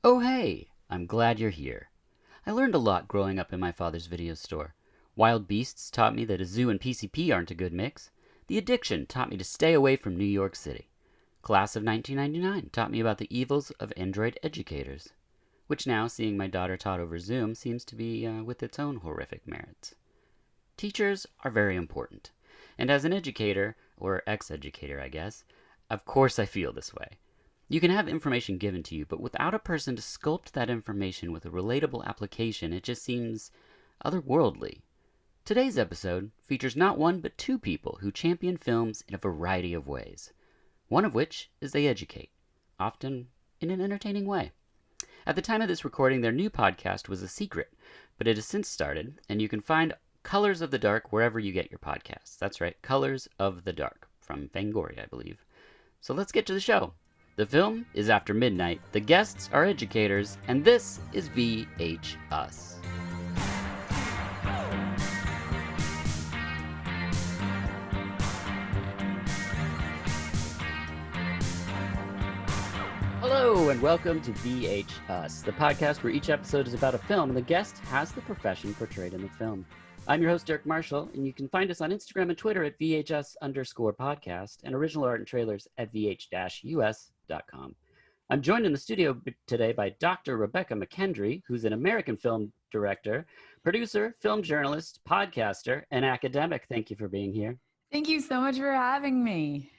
Oh hey, I'm glad you're here. I learned a lot growing up in my father's video store. Wild Beasts taught me that a zoo and PCP aren't a good mix. The Addiction taught me to stay away from New York City. Class of 1999 taught me about the evils of Android educators, which now, seeing my daughter taught over Zoom, seems to be with its own horrific merits. Teachers are very important, and as an educator, or ex-educator I guess, of course I feel this way. You can have information given to you, but without a person to sculpt that information with a relatable application, it just seems otherworldly. Today's episode features not one but two people who champion films in a variety of ways. One of which is they educate, often in an entertaining way. At the time of this recording, their new podcast was a secret, but it has since started, and you can find Colors of the Dark wherever you get your podcasts. That's right, Colors of the Dark, from Fangoria, I believe. So let's get to the show. The film is After Midnight, the guests are educators, and this is VH Us. Hello, and welcome to VH Us, the podcast where each episode is about a film, and the guest has the profession portrayed in the film. I'm your host, Derek Marshall, and you can find us on Instagram and Twitter at VHS_podcast, and original art and trailers at VH-US.com. I'm joined in the studio today by Dr. Rebekah McKendry, who's an American film director, producer, film journalist, podcaster, and academic. Thank you for being here. Thank you so much for having me.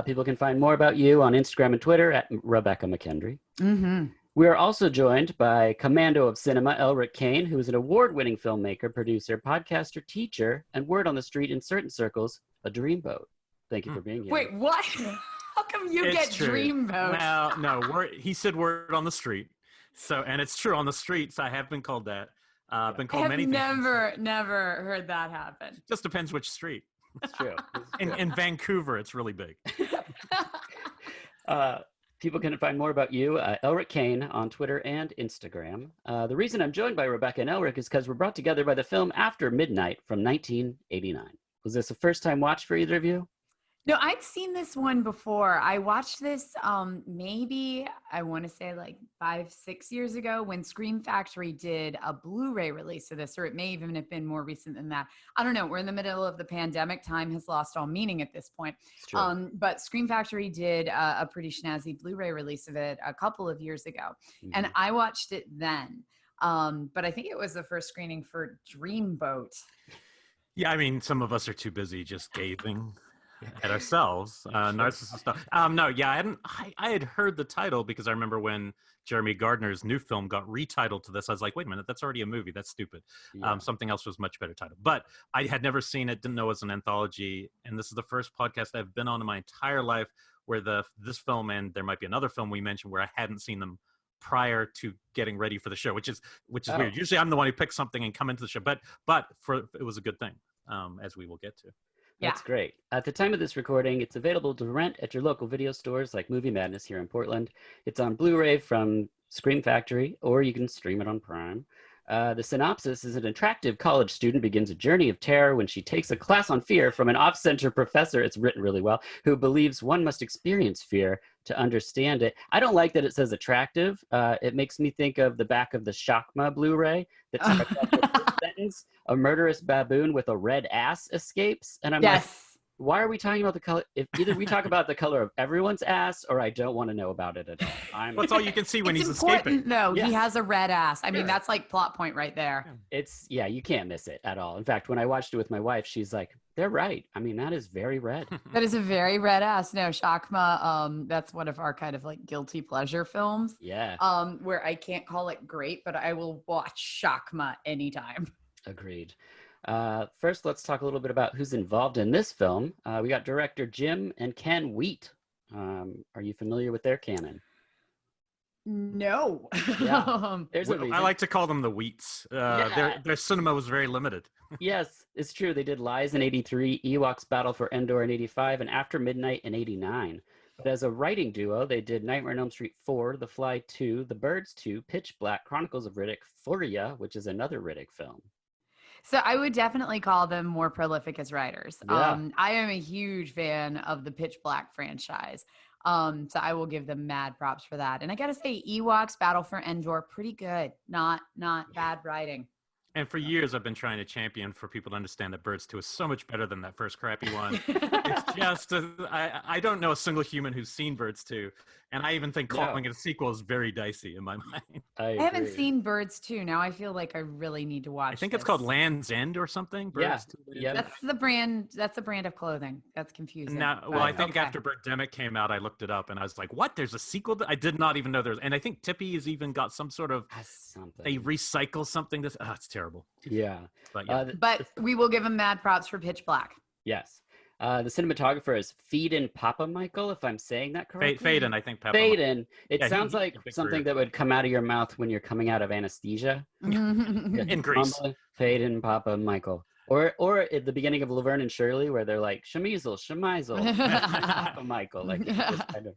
People can find more about you on Instagram and Twitter at Rebekah McKendry. Mm-hmm. We are also joined by Commando of Cinema, Elric Kane, who is an award-winning filmmaker, producer, podcaster, teacher, and word on the street in certain circles, a dreamboat. Thank you for being here. Wait, what? How come you get dreamboat? Well, no, he said word on the street. So, and it's true, on the streets, I have been called that. I've been called many things. Never heard that happen. Just depends which street. It's true. In Vancouver, it's really big. People can find more about you, Elric Kane, on Twitter and Instagram. The reason I'm joined by Rebekah and Elric is because we're brought together by the film After Midnight from 1989. Was this a first-time watch for either of you? No, I'd seen this one before. I watched this maybe, I want to say like 5-6 years ago when Scream Factory did a Blu-ray release of this, or it may even have been more recent than that. I don't know. We're in the middle of the pandemic. Time has lost all meaning at this point. But Scream Factory did a pretty snazzy Blu-ray release of it a couple of years ago. Mm-hmm. And I watched it then. But I think it was the first screening for Dreamboat. Yeah, I mean, some of us are too busy just gazing at ourselves, narcissist stuff. I had heard the title because I remember when Jeremy Gardner's new film got retitled to this. I was like, wait a minute, that's already a movie. That's stupid. Yeah. Something else was much better title. But I had never seen it, didn't know it was an anthology. And this is the first podcast I've been on in my entire life where this film, and there might be another film we mentioned where I hadn't seen them prior to getting ready for the show, which is weird. Usually I'm the one who picks something and come into the show, but it was a good thing, as we will get to. That's great. At the time of this recording, it's available to rent at your local video stores like Movie Madness here in Portland. It's on Blu-ray from Scream Factory, or you can stream it on Prime. The synopsis is: an attractive college student begins a journey of terror when she takes a class on fear from an off-center professor, it's written really well, who believes one must experience fear to understand it. I don't like that it says attractive. It makes me think of the back of the Shakma Blu-ray that starts off with the sentence, a murderous baboon with a red ass escapes. And I'm like, why are we talking about the color? If either we talk about the color of everyone's ass, or I don't want to know about it at all. That's all you can see when he's escaping. No, he has a red ass. I mean, that's like plot point right there. You can't miss it at all. In fact, when I watched it with my wife, she's like, they're right. I mean, that is very red. That is a very red ass. No, Shakma, that's one of our kind of like guilty pleasure films. Yeah. Where I can't call it great, but I will watch Shakma anytime. Agreed. First, let's talk a little bit about who's involved in this film. We got director Jim and Ken Wheat. Are you familiar with their canon? No. Yeah. I like to call them the Wheats. Their cinema was very limited. Yes, it's true. They did Lies in 83, Ewoks Battle for Endor in 85, and After Midnight in 89. But as a writing duo, they did Nightmare on Elm Street 4, The Fly 2, The Birds 2, Pitch Black, Chronicles of Riddick, Furia, which is another Riddick film. So I would definitely call them more prolific as writers. Yeah. I am a huge fan of the Pitch Black franchise. So I will give them mad props for that. And I got to say, Ewoks Battle for Endor, pretty good. Not bad writing. And for years, I've been trying to champion for people to understand that Birds 2 is so much better than that first crappy one. It's just, I don't know a single human who's seen Birds 2. And I even think calling it a sequel is very dicey in my mind. I haven't seen Birds 2. Now I feel like I really need to watch I think it's called Land's End or something. Birds 2. Yeah. That's the brand of clothing. That's confusing. Now, well, I think after Birdemic came out, I looked it up and I was like, what? There's a sequel? I did not even know there's, and I think Tippy has even got some sort of, they recycle something. It's terrible. Yeah. But we will give him mad props for Pitch Black. Yes. The cinematographer is Phaedon Papa Michael, if I'm saying that correctly. Phaedon, I think. Phaedon. It sounds like something that would come out of your mouth when you're coming out of anesthesia. In Greece. Phaedon Papa Michael. Or at the beginning of Laverne and Shirley, where they're like, Shamizel, Papa Michael. Like, just kind of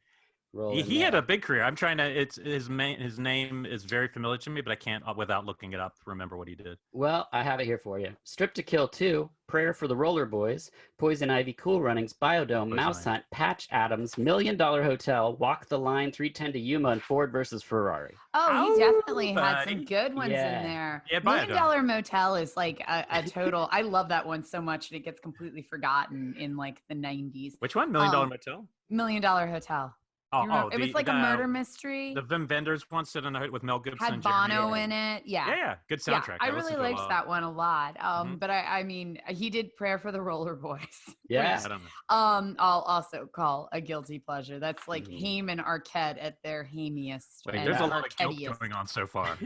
he had a big career. I'm trying to, his name is very familiar to me, but I can't, without looking it up, remember what he did. Well, I have it here for you. Strip to Kill 2, Prayer for the Roller Boys, Poison Ivy, Cool Runnings, Biodome, Mouse Hunt, Patch Adams, $1 Million Hotel, Walk the Line, 310 to Yuma, and Ford versus Ferrari. Oh, he definitely had some good ones in there. Yeah, $1 Million Motel is like a total, I love that one so much, and it gets completely forgotten in like the 90s. Which one? $1 Million Motel? $1 Million Hotel. It was like a murder mystery. The Wim Wenders one sit in with Mel Gibson. Had Bono in it. Yeah. Good soundtrack. Yeah, I really liked that one a lot. But I mean, he did Prayer for the Roller Boys. Yeah. I don't know. I'll also call a guilty pleasure. That's like Haim and Arquette at their Haimiest. Wait, there's a lot of guilt going on so far.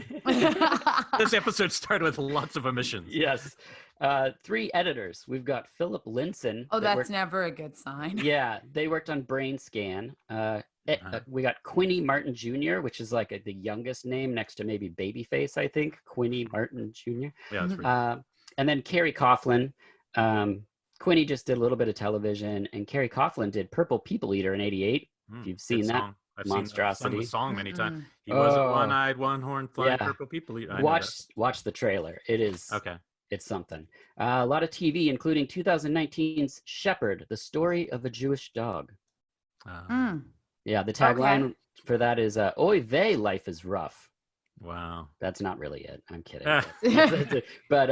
This episode started with lots of omissions. Yes. 3 editors. We've got Philip Linson. Oh, that's never a good sign. Yeah, they worked on Brain Scan. We got Quinny Martin Jr., which is like the youngest name next to maybe Babyface, I think. Quinny Martin Jr. Yeah, that's pretty and then Carrie Coughlin. Quinny just did a little bit of television, and Carrie Coughlin did Purple People Eater in '88. If you've seen that. I've monstrosity. sung the song many times. He was a one-eyed, one-horned, flying purple people eater. Watch the trailer. It is okay. It's something. A lot of TV, including 2019's Shepherd, the story of a Jewish dog. Yeah, the tagline for that is "Oy vey, life is rough." Wow, that's not really it. I'm kidding. But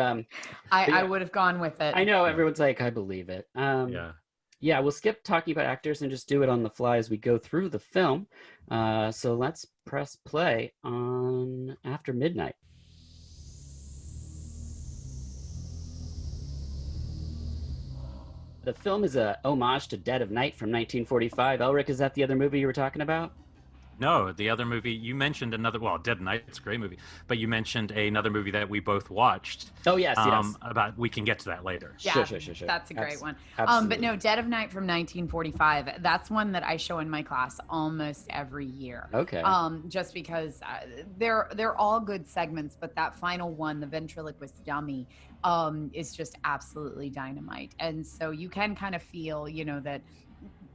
I would have gone with it. I know everyone's like, I believe it. Yeah, we'll skip talking about actors and just do it on the fly as we go through the film. So let's press play on After Midnight. The film is a homage to Dead of Night from 1945. Elric, is that the other movie you were talking about? No, the other movie, you mentioned another, well, Dead of Night, it's a great movie, but you mentioned another movie that we both watched. Oh, yes, yes. We can get to that later. Yeah, sure. That's a great one. But no, Dead of Night from 1945, that's one that I show in my class almost every year. Okay. Just because they're all good segments, but that final one, the ventriloquist dummy, is just absolutely dynamite. And so you can kind of feel,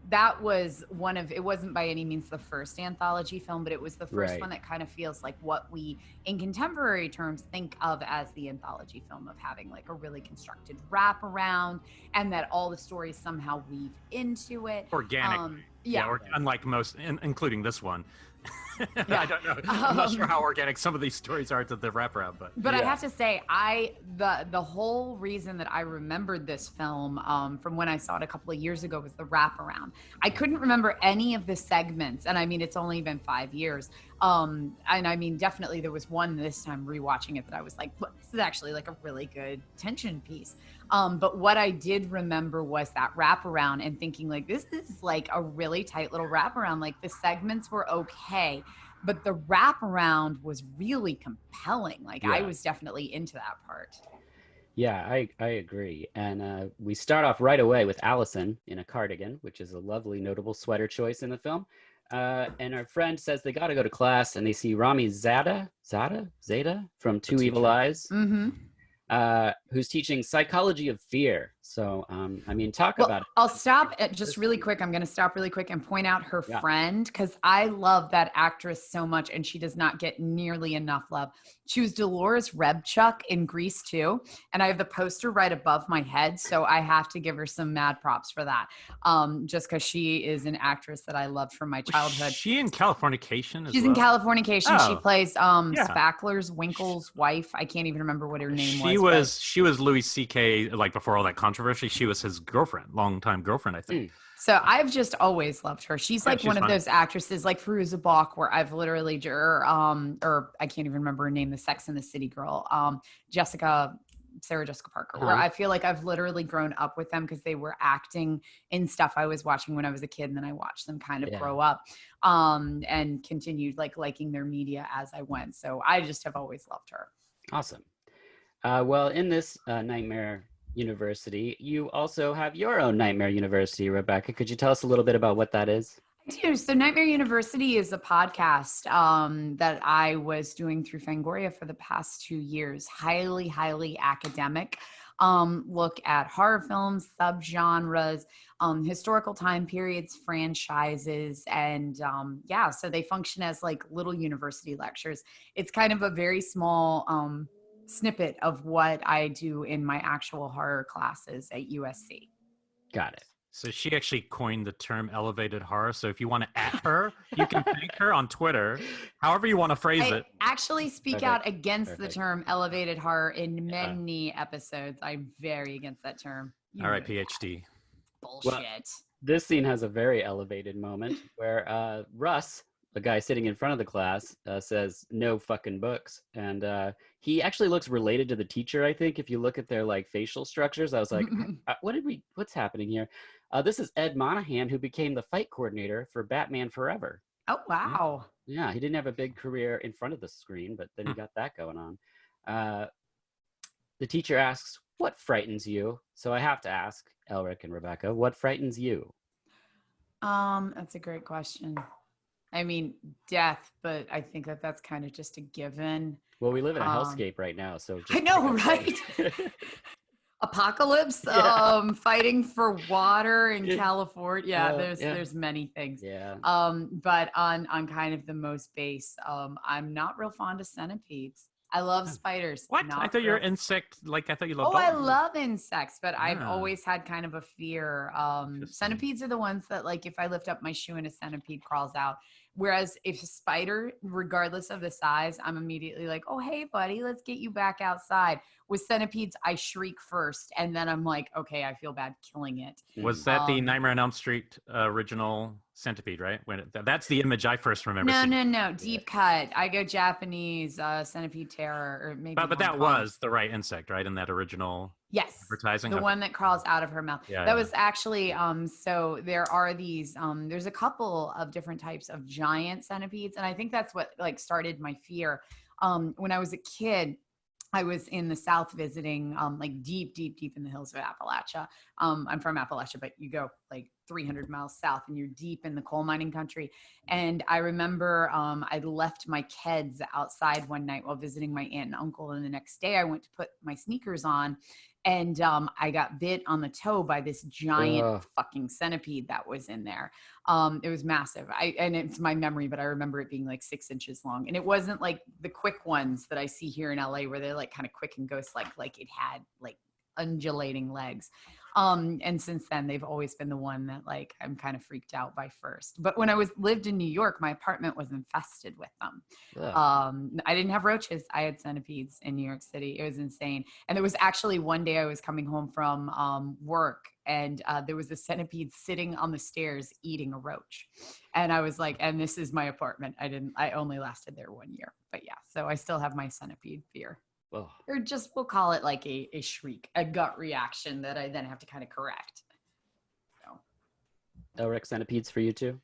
that was it wasn't by any means the first anthology film, but it was the first one that kind of feels like what we in contemporary terms think of as the anthology film, of having like a really constructed wraparound and that all the stories somehow weave into it organically. Unlike most, including this one. I don't know. I'm not sure how organic some of these stories are to the wraparound, but I have to say, the whole reason that I remembered this film from when I saw it a couple of years ago was the wraparound. I couldn't remember any of the segments, and I mean, it's only been 5 years. And I mean, definitely there was one this time rewatching it that I was like, well, this is actually like a really good tension piece. But what I did remember was that wraparound and thinking like, this is like a really tight little wraparound. Like the segments were okay, but the wraparound was really compelling. Like I was definitely into that part. Yeah, I agree. And we start off right away with Allison in a cardigan, which is a lovely, notable sweater choice in the film. And our friend says they got to go to class, and they see Rami Zada from Two Evil Eyes, who's teaching psychology of fear. So, I mean, talk Well, about it. I'll stop at just really quick. I'm going to stop really quick and point out her Yeah. friend because I love that actress so much and she does not get nearly enough love. She was Dolores Rebchuk in Grease too. And I have the poster right above my head. So I have to give her some mad props for that. Just because she is an actress that I loved from my childhood. Was she in Californication as She's well? in Californication. She Oh, plays yeah. Spackler's Winkle's wife. I can't even remember what her name She was. she was Louis C.K. like before all that controversy. She was his girlfriend, longtime girlfriend, I think. So I've just always loved her. She's like she's one of fine. those actresses like Fairuza Balk where I've literally or I can't even remember her name, the Sex and the City girl, Sarah Jessica Parker, where I feel like I've literally grown up with them because they were acting in stuff I was watching when I was a kid, and then I watched them kind of grow up and continued like liking their media as I went. So I just have always loved her. Awesome. Well, in this Nightmare University, you also have your own Nightmare University, Rebekah. Could you tell us a little bit about what that is? I do. So Nightmare University is a podcast that I was doing through Fangoria for the past 2 years. Highly, highly academic. Look at horror films, subgenres, historical time periods, franchises, and so they function as like little university lectures. It's kind of a very small snippet of what I do in my actual horror classes at USC. Got it. So she actually coined the term elevated horror. So if you want to at her, you can thank her on Twitter, however you want to phrase it. I actually speak out against the term elevated horror in many episodes. I'm very against that term. All right, PhD. Bullshit. Well, this scene has a very elevated moment where Russ, the guy sitting in front of the class, says no fucking books, and he actually looks related to the teacher. I think if you look at their like facial structures, I was like, what's happening here? This is Ed Monahan, who became the fight coordinator for Batman Forever. Oh wow! Yeah, he didn't have a big career in front of the screen, but then he got that going on. The teacher asks, "What frightens you?" So I have to ask Elric and Rebekah, what frightens you? That's a great question. I mean, death, but I think that's kind of just a given. Well, we live in a hellscape right now, so I know, right? Apocalypse, fighting for water in California. Yeah, there's many things. Yeah. But on kind of the most base, I'm not real fond of centipedes. I love spiders. What? I thought you're insect. Like I thought you loved. Oh, I love insects, but I've always had kind of a fear. Centipedes are the ones that, like, if I lift up my shoe and a centipede crawls out. Whereas if a spider, regardless of the size, I'm immediately like, oh, hey, buddy, let's get you back outside. With centipedes, I shriek first, and then I'm like, okay, I feel bad killing it. Was that the Nightmare on Elm Street original centipede, right? That's the image I first remember seeing. No. Deep cut. I go Japanese, centipede terror, or maybe. But that was the right insect, right? In that original advertising? The one that crawls out of her mouth. That was actually, so there are these, there's a couple of different types of giant centipedes. And I think that's what like started my fear. When I was a kid, I was in the South visiting, like deep in the hills of Appalachia. I'm from Appalachia, but you go like 300 miles south and you're deep in the coal mining country. And I remember I left my kids outside one night while visiting my aunt and uncle. And the next day I went to put my sneakers on and I got bit on the toe by this giant fucking centipede that was in there. It was massive. And it's my memory, but I remember it being like 6 inches long. And it wasn't like the quick ones that I see here in LA where they're like kind of quick and ghost like it had like undulating legs. And since then they've always been the one that like I'm kind of freaked out by first. But when I lived in New York, my apartment was infested with them. I didn't have roaches. I had centipedes in New York City. It was insane. And there was actually one day I was coming home from work and there was a centipede sitting on the stairs eating a roach. And I was like, and this is my apartment. I only lasted there 1 year, but yeah. So I still have my centipede fear. Or just, we'll call it like a shriek, a gut reaction that I then have to kind of correct. So. Elric, centipedes for you too?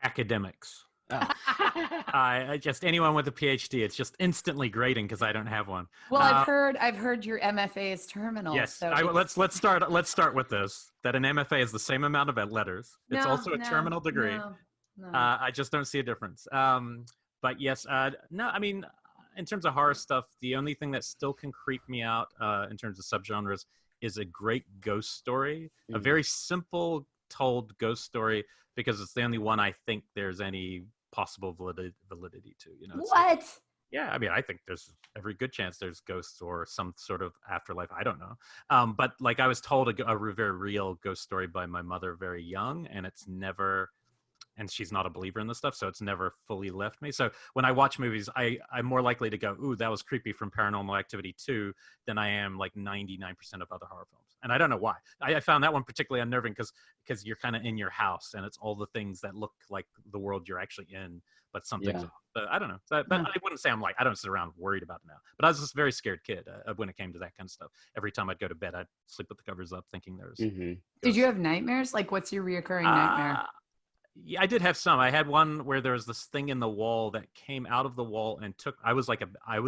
Academics. I just anyone with a PhD, it's just instantly grating because I don't have one. Well, I've heard your MFA is terminal. Yes, so let's start with this. That an MFA is the same amount of letters. It's also a terminal degree. No. I just don't see a difference. But yes, no, I mean, in terms of horror stuff, the only thing that still can creep me out in terms of subgenres is a great ghost story, a Mhm. very simple told ghost story, because it's the only one I think there's any possible validity to. You know, it's like, What? yeah, I mean, I think there's every good chance there's ghosts or some sort of afterlife. I don't know. But like I was told a very real ghost story by my mother very young, and it's never, and she's not a believer in this stuff, so it's never fully left me. So when I watch movies, I'm more likely to go, ooh, that was creepy from Paranormal Activity 2 than I am like 99% of other horror films. And I don't know why. I found that one particularly unnerving because you're kind of in your house and it's all the things that look like the world you're actually in, but something's Yeah. off. But I don't know. But I wouldn't say I don't sit around worried about it now. But I was just a very scared kid when it came to that kind of stuff. Every time I'd go to bed, I'd sleep with the covers up thinking there's Mhm. Did you ghosts. have nightmares? Like, what's your reoccurring nightmare? Yeah, I did have some. I had one where there was this thing in the wall that came out of the wall and I was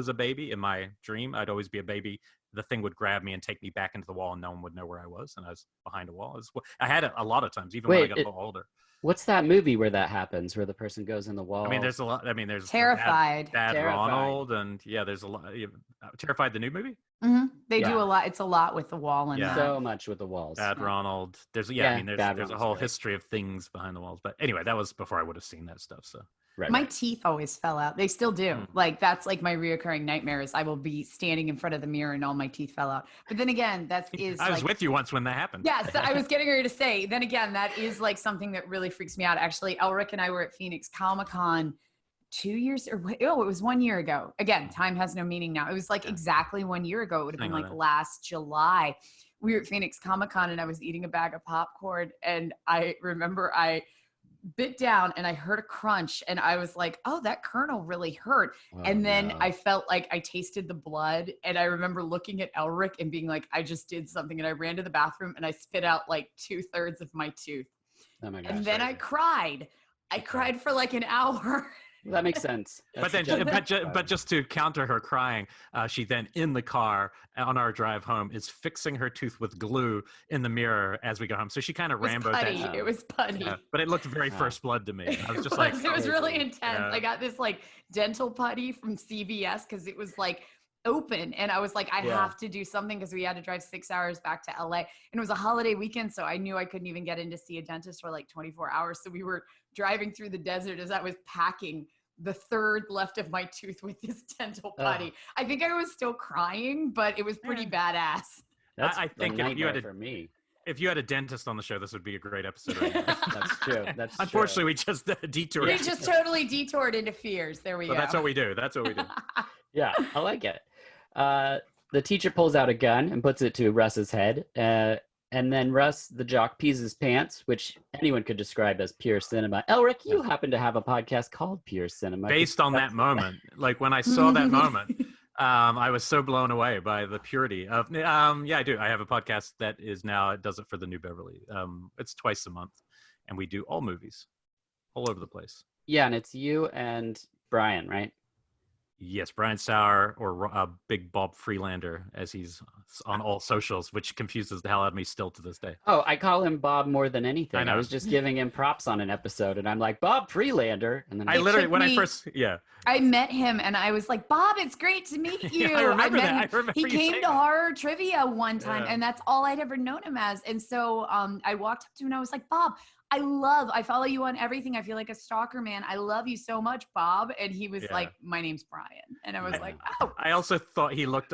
a baby in my dream. I'd always be a baby. The thing would grab me and take me back into the wall, and no one would know where I was, and I was behind a wall. I had it a lot of times, even when I Wait, got a little older. what's that movie where that happens, where the person goes in the wall? I mean, there's a lot. I mean, there's Terrified. Dad Terrified. Ronald, and yeah, there's a lot. Terrified, the new movie. They do Yeah. a lot. It's a lot with the wall and Yeah. So much with the walls. Dad Yeah. Ronald. There's I Yeah, mean, Dad there's a Ronald's whole great. history of things behind the walls. But anyway, that was before I would have seen that stuff. So Right. My right. teeth always fell out. They still do. Mm. Like, that's like my reoccurring nightmare is I will be standing in front of the mirror and all my teeth fell out. But then again, I was like, with you once when that happened. yes, I was getting ready to say, then again, that is like something that really freaks me out. Actually, Elric and I were at Phoenix Comic-Con 2 years or it was 1 year ago. Again, time has no meaning now. It was like exactly 1 year ago. It would have been Hang on like then. last July. We were at Phoenix Comic-Con and I was eating a bag of popcorn and I remember I bit down and I heard a crunch and I was like, oh, that kernel really hurt. Oh, And then no. I felt like I tasted the blood. And I remember looking at Elric and being like, I just did something. And I ran to the bathroom and I spit out like 2/3 of my tooth. Oh my gosh. And then I cried. I cried for like an hour. Well, that makes sense. But That's then, a judgment. but just to counter her crying, she then in the car on our drive home is fixing her tooth with glue in the mirror as we go home. So she kind of It was Ramboed putty. that. It was putty. Yeah, but it looked very Wow. First Blood to me. I was just it like, was, it was really oh, intense. yeah. I got this like dental putty from CVS because it was like open and I was like, I Yeah. have to do something because we had to drive 6 hours back to LA and it was a holiday weekend. So I knew I couldn't even get in to see a dentist for like 24 hours. So we were driving through the desert as I was packing the third left of my tooth with this dental putty. I think I was still crying, but it was pretty badass. That's I think a if you had nightmare for me. If you had a dentist on the show, this would be a great episode. Right now. That's true. That's Unfortunately, true. we just detoured. We just totally detoured into fears. There we But go. that's what we do. That's what we do. Yeah, I like it. The teacher pulls out a gun and puts it to Russ's head. And then Russ, the jock, pees his pants, which anyone could describe as pure cinema. Elric, you happen to have a podcast called Pure Cinema. Based on that moment, like when I saw that moment, I was so blown away by the purity of. Yeah, I do. I have a podcast that is now it does it for the New Beverly. It's twice a month, and we do all movies, all over the place. Yeah, and it's you and Brian, right? Yes, Brian Sauer or Big Bob Freelander, as he's on all socials, which confuses the hell out of me still to this day. Oh, I call him Bob more than anything. I I know. was just giving him props on an episode, and I'm like, Bob Freelander. And then I literally, took when I me- first, yeah. I met him and I was like, Bob, it's great to meet you. Yeah, I remember met that. him- I remember he you came saying to that. horror trivia one time Yeah. and that's all I'd ever known him as. And so I walked up to him and I was like, Bob, I follow you on everything. I feel like a stalker, man. I love you so much, Bob. And he was Yeah. like, my name's Brian. And I was Yeah. like, oh. I also thought he looked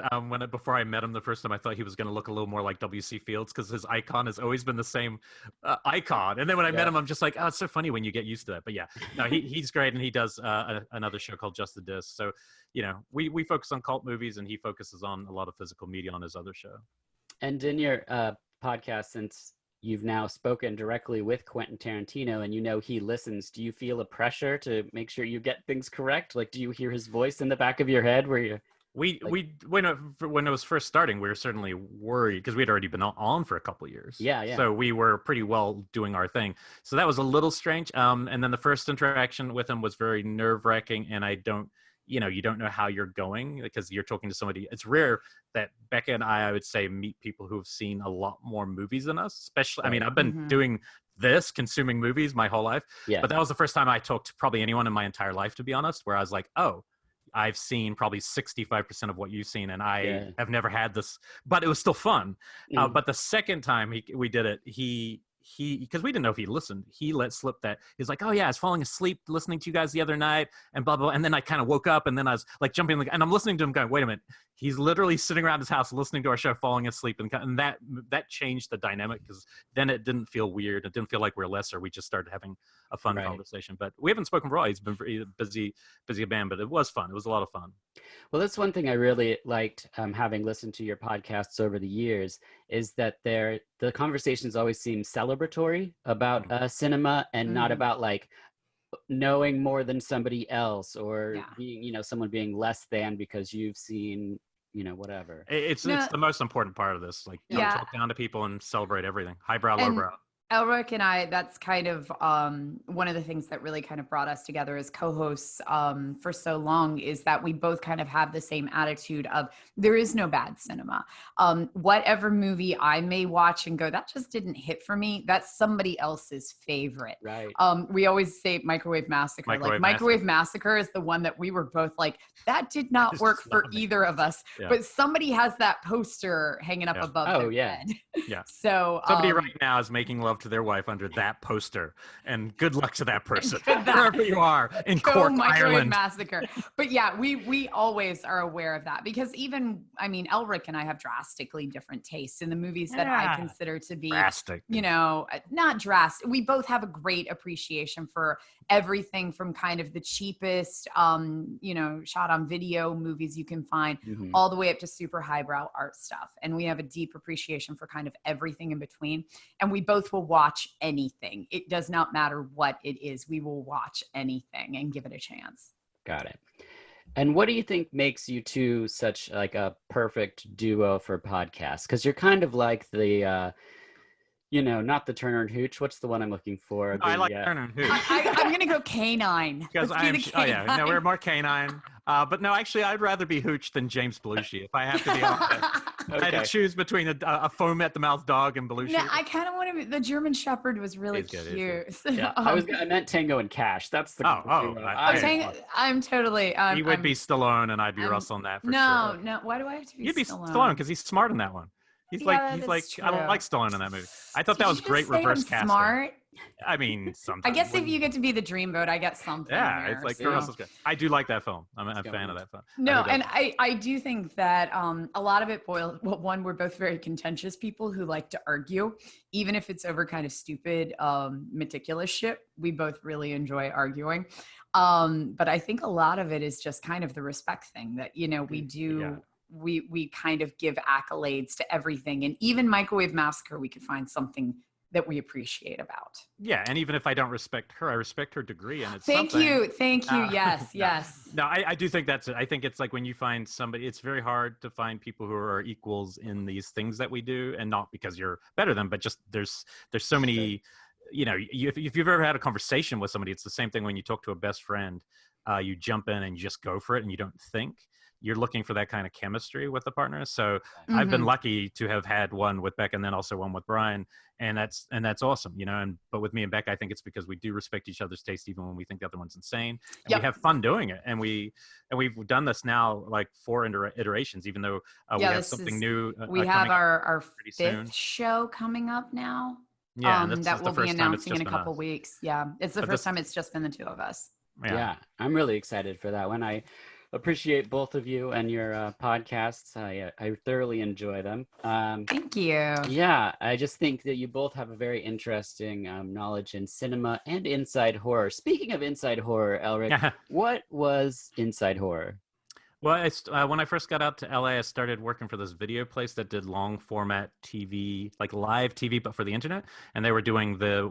before I met him the first time. I thought he was going to look a little more like W.C. Fields because his icon has always been the same icon. And then when I met Yeah. him, I'm just like, oh, it's so funny when you get used to that. But yeah, no, he's great, and he does another show called Just the Disc. So we focus on cult movies, and he focuses on a lot of physical media on his other show. And in your podcast, since you've now spoken directly with Quentin Tarantino and he listens, do you feel a pressure to make sure you get things correct? Like, do you hear his voice in the back of your head where you When it was first starting, we were certainly worried because we'd already been on for a couple of years. Yeah. So we were pretty well doing our thing. So that was a little strange. And then the first interaction with him was very nerve-wracking, and you don't know how you're going because you're talking to somebody. It's rare that Becca and I would say, meet people who have seen a lot more movies than us. Especially, I mean, I've been Mhm. doing consuming movies my whole life, Yeah. but that was the first time I talked to probably anyone in my entire life, to be honest, where I was like, oh, I've seen probably 65% of what you've seen, and I Yeah. have never had this, but it was still fun. But the second time we did it, he because we didn't know if he listened, he let slip that he's like, oh yeah, I was falling asleep listening to you guys the other night, and blah blah, and then I kind of woke up, and then I was like jumping, and I'm listening to him going, wait a minute, he's literally sitting around his house listening to our show, falling asleep, and that changed the dynamic, because then it didn't feel weird, it didn't feel like we're lesser, we just started having a fun conversation. But we haven't spoken for a while. He's been very busy man, but it was fun. It was a lot of fun. Well, that's one thing I really liked, having listened to your podcasts over the years, is that the conversations always seem celebratory about cinema, and not about like knowing more than somebody else, or being, someone being less than because you've seen, whatever. It's the most important part of this. Like, talk down to people and celebrate everything. Highbrow, lowbrow. Elric and I, that's kind of one of the things that really kind of brought us together as co-hosts for so long, is that we both kind of have the same attitude of there is no bad cinema. Whatever movie I may watch and go, that just didn't hit for me, that's somebody else's favorite. Right. We always say Microwave Massacre. Microwave Massacre is the one that we were both like, that did not work for either of us. Yeah. But somebody has that poster hanging up above their bed. Yeah. So somebody right now is making love to their wife under that poster, and good luck to that person wherever you are in Cork, Ireland. Massacre. But yeah, we always are aware of that, because even, I mean, Elric and I have drastically different tastes in the movies that I consider to be drastic. Not drastic. We both have a great appreciation for everything from kind of the cheapest shot on video movies you can find, all the way up to super highbrow art stuff. And we have a deep appreciation for kind of everything in between. And we both will watch anything. It does not matter what it is. We will watch anything and give it a chance. Got it. And what do you think makes you two such like a perfect duo for podcasts? Because you're kind of like the not the Turner and Hooch. What's the one I'm looking for? I like Turner and Hooch. I'm going to go canine. Because we're more canine. But no, actually, I'd rather be Hooch than James Belushi. If I have to be honest, I had to choose between a foam at the mouth dog and Belushi. Yeah, I kind of want to. The German Shepherd was really cute. Yeah, I meant Tango and Cash. That's the. I'm totally. He would be Stallone, and I'd be Russell in that for sure. No. Why do I have to be? You'd be Stallone because he's smart in that one. He's like I don't like Stallone in that movie. I thought that was great reverse casting. Smart. I mean, sometimes. I guess if you get to be the dreamboat, I get something. Yeah, it's like Russell's good. I do like that film. I'm a fan of that film. No, and I do think that a lot of it boils. Well, one, we're both very contentious people who like to argue, even if it's over kind of stupid, meticulous shit. We both really enjoy arguing. But I think a lot of it is just kind of the respect thing that we do. Yeah. We kind of give accolades to everything, and even Microwave Massacre, we could find something that we appreciate about. Yeah, and even if I don't respect her, I respect her degree, and it's Thank you. Yes. No, I do think that's it. I think it's like when you find somebody, it's very hard to find people who are equals in these things that we do, and not because you're better than, but just there's so many. If you've ever had a conversation with somebody, it's the same thing when you talk to a best friend. You jump in and you just go for it, and you don't think. You're looking for that kind of chemistry with the partner. So I've been lucky to have had one with Beck and then also one with Brian. And that's awesome, but with me and Beck, I think it's because we do respect each other's taste, even when we think the other one's insane. And we have fun doing it. And we've done this now like 4 iterations, even though we have something new. We have our 5th show coming up now. Yeah, that we'll be announcing in a couple weeks. Yeah, it's the first time it's just been the two of us. Yeah, I'm really excited for that one. I appreciate both of you and your podcasts. I thoroughly enjoy them. Thank you. Yeah, I just think that you both have a very interesting knowledge in cinema and inside horror. Speaking of inside horror, Elric, what was inside horror? Well, when I first got out to LA, I started working for this video place that did long format TV, like live TV, but for the internet. And they were doing the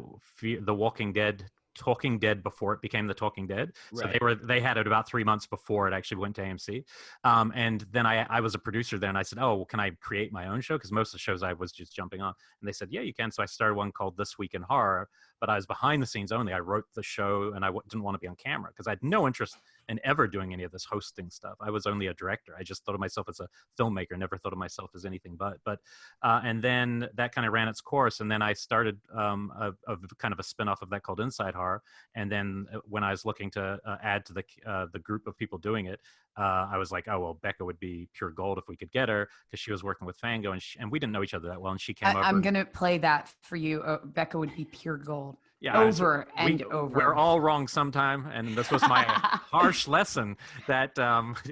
Walking Dead, Talking Dead before it became The Talking Dead. Right. So they had it about 3 months before it actually went to AMC. And then I was a producer there, and I said, oh, well, can I create my own show? Because most of the shows I was just jumping on. And they said, yeah, you can. So I started one called This Week in Horror, but I was behind the scenes only. I wrote the show, and I didn't want to be on camera because I had no interest in ever doing any of this hosting stuff. I was only a director. I just thought of myself as a filmmaker, never thought of myself as anything but. And then that kind of ran its course, and then I started a kind of a spinoff of that called Inside Horror. And then when I was looking to add to the group of people doing it, I was like, oh, well, Becca would be pure gold if we could get her, because she was working with Fango, and we didn't know each other that well, and she came over. I'm going to play that for you. Becca would be pure gold. Yeah, over. We're all wrong sometime, and this was my harsh lesson that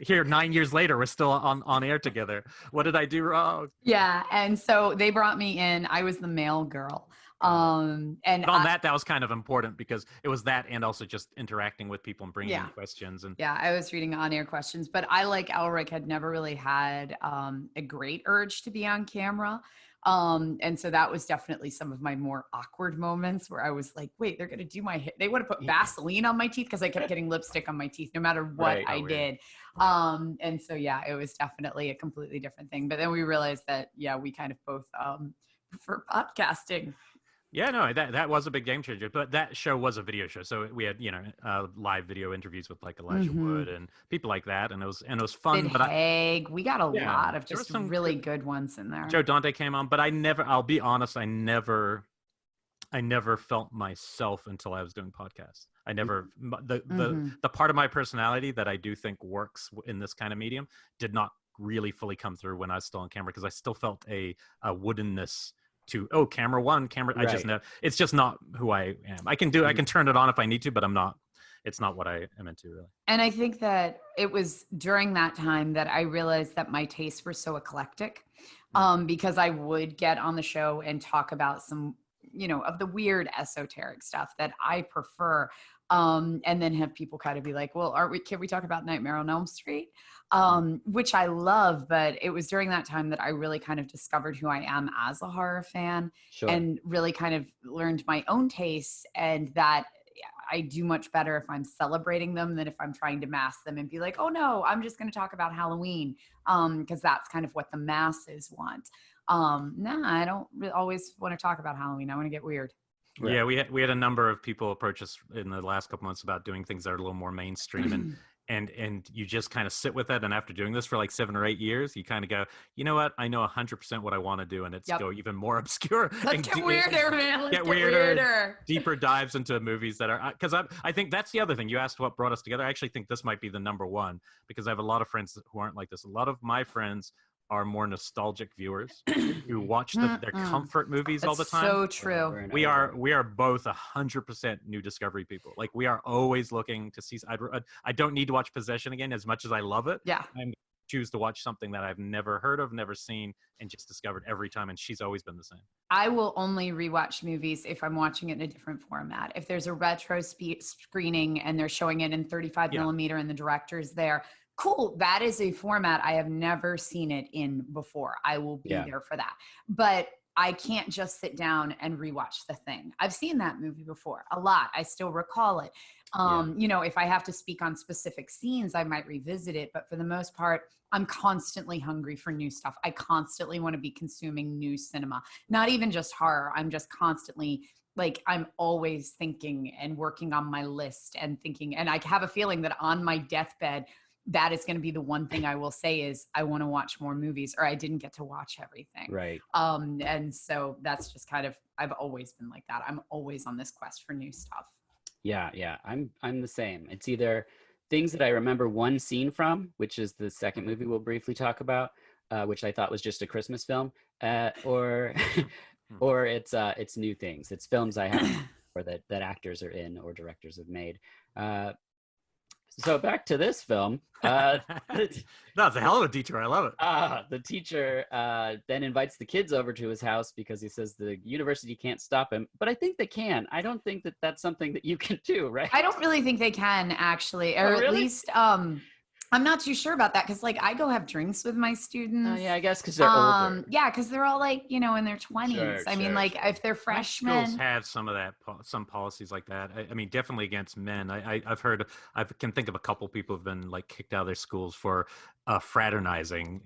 here 9 years later we're still on air together. What did I do wrong? Yeah, and so they brought me in. I was the male girl. And that was kind of important because it was that, and also just interacting with people and bringing in questions. And I was reading on-air questions, but I, like Elric, had never really had a great urge to be on camera. And so that was definitely some of my more awkward moments where I was like, wait, they're going to do my hair. They would have put Vaseline on my teeth because I kept getting lipstick on my teeth no matter what I did. And so, it was definitely a completely different thing. But then we realized that, we kind of both prefer podcasting. Yeah, no, that was a big game changer. But that show was a video show, so we had live video interviews with like Elijah Wood and people like that, and it was fun. We got a lot of just some really good ones in there. Joe Dante came on, but I'll be honest, I never felt myself until I was doing podcasts. I never the part of my personality that I do think works in this kind of medium did not really fully come through when I was still on camera, because I still felt a woodenness to camera one, camera. I just know it's just not who I am. I can turn it on if I need to, but it's not what I am into, really. And I think that it was during that time that I realized that my tastes were so eclectic, because I would get on the show and talk about some, of the weird esoteric stuff that I prefer. And then have people kind of be like, well, can we talk about Nightmare on Elm Street? Which I love, but it was during that time that I really kind of discovered who I am as a horror fan, and really kind of learned my own tastes, and that I do much better if I'm celebrating them than if I'm trying to mask them and be like, oh no, I'm just going to talk about Halloween. Because that's kind of what the masses want. I don't always want to talk about Halloween. I want to get weird. Right. Yeah, we had a number of people approach us in the last couple months about doing things that are a little more mainstream, and you just kind of sit with it. And after doing this for like 7 or 8 years, you kind of go, you know what? I know 100% what I want to do, and it's go even more obscure. Let's get weirder, man. Let's get weirder. Deeper dives into movies that are, because I think that's the other thing. You asked what brought us together. I actually think this might be the number one, because I have a lot of friends who aren't like this. A lot of my friends are more nostalgic viewers who watch their comfort movies all the time. So true. We are both 100% new discovery people. Like, we are always looking to see. I don't need to watch Possession again as much as I love it. Yeah. I choose to watch something that I've never heard of, never seen, and just discovered every time. And she's always been the same. I will only rewatch movies if I'm watching it in a different format. If there's a retro screening and they're showing it in 35 millimeter and the director's there, cool. That is a format I have never seen it in before. I will be there for that. But I can't just sit down and rewatch The Thing. I've seen that movie before a lot. I still recall it. If I have to speak on specific scenes, I might revisit it. But for the most part, I'm constantly hungry for new stuff. I constantly want to be consuming new cinema, not even just horror. I'm just constantly I'm always thinking and working on my list and thinking, and I have a feeling that on my deathbed, that is going to be the one thing I will say is I want to watch more movies, or I didn't get to watch everything. Right. And so that's just kind of, I've always been like that. I'm always on this quest for new stuff. Yeah. I'm the same. It's either things that I remember one scene from, which is the second movie we'll briefly talk about, which I thought was just a Christmas film, or it's new things. It's films I haven't or that actors are in or directors have made. So back to this film. That's a hell of a detour. I love it. The teacher then invites the kids over to his house because he says the university can't stop him. But I think they can. I don't think that that's something that you can do, right? I don't really think they can, actually. Or at least I'm not too sure about that, because I go have drinks with my students. Yeah, I guess because they're older. Yeah, because they're all in their 20s. If they're freshmen. Schools have some of that, some policies like that. I mean, definitely against men. I've heard, I can think of a couple people who've been kicked out of their schools for fraternizing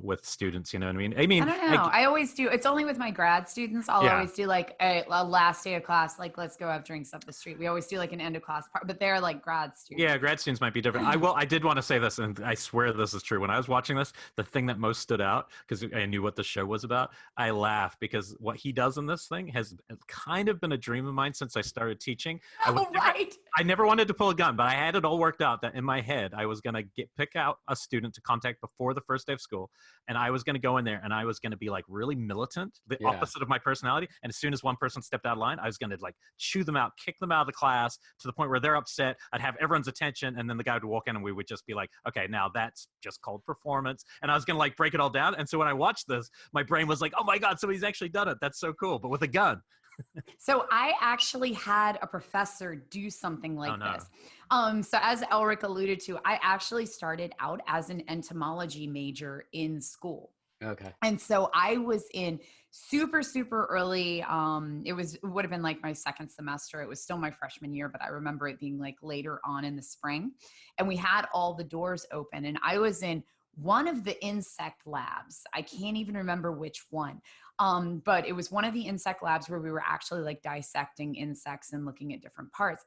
with students. You know what I mean? I don't know. I always do. It's only with my grad students. I'll always do like a last day of class, like let's go have drinks up the street. We always do like an end of class part, but they're like grad students. Yeah, grad students might be different. I did want to say this, and I swear this is true. When I was watching this, the thing that most stood out, because I knew what the show was about, I laughed because what he does in this thing has kind of been a dream of mine since I started teaching. I never wanted to pull a gun, but I had it all worked out that in my head I was gonna pick out a student to contact before the first day of school, and I was gonna go in there and I was gonna be like really militant, the opposite of my personality. And as soon as one person stepped out of line, I was gonna like chew them out, kick them out of the class to the point where they're upset. I'd have everyone's attention, and then the guy would walk in and we would just be like, okay, now that's just called performance. And I was gonna like break it all down. And so when I watched this, my brain was like, oh my God, somebody's actually done it. That's so cool, but with a gun. So I actually had a professor do something like this. So as Elric alluded to, I actually started out as an entomology major in school. Okay. And so I was in super, super early. It would have been like my second semester. It was still my freshman year, but I remember it being like later on in the spring. And we had all the doors open, and I was in one of the insect labs. I can't even remember which one. But it was one of the insect labs where we were actually like dissecting insects and looking at different parts.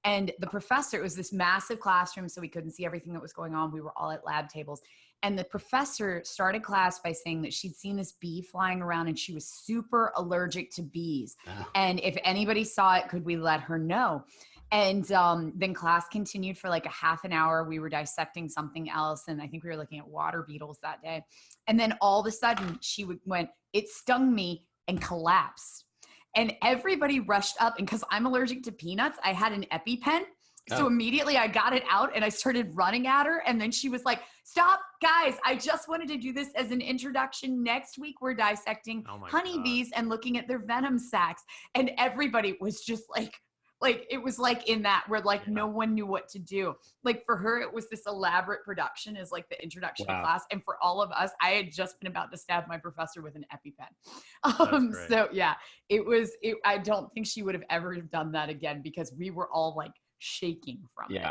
And the professor, it was this massive classroom, so we couldn't see everything that was going on. We were all at lab tables. And the professor started class by saying that she'd seen this bee flying around and she was super allergic to bees. Oh. And if anybody saw it, could we let her know? And then class continued for like a half an hour. We were dissecting something else. And I think we were looking at water beetles that day. And then all of a sudden she went, it stung me, and collapsed. And everybody rushed up. And because I'm allergic to peanuts, I had an EpiPen. So immediately I got it out and I started running at her. And then she was like, stop, guys. I just wanted to do this as an introduction. Next week, we're dissecting honeybees and looking at their venom sacs. And everybody was just like it was like in that where like no one knew what to do. Like for her, it was this elaborate production as like the introduction to class. And for all of us, I had just been about to stab my professor with an EpiPen. So yeah, I don't think she would have ever done that again because we were all like shaking from it.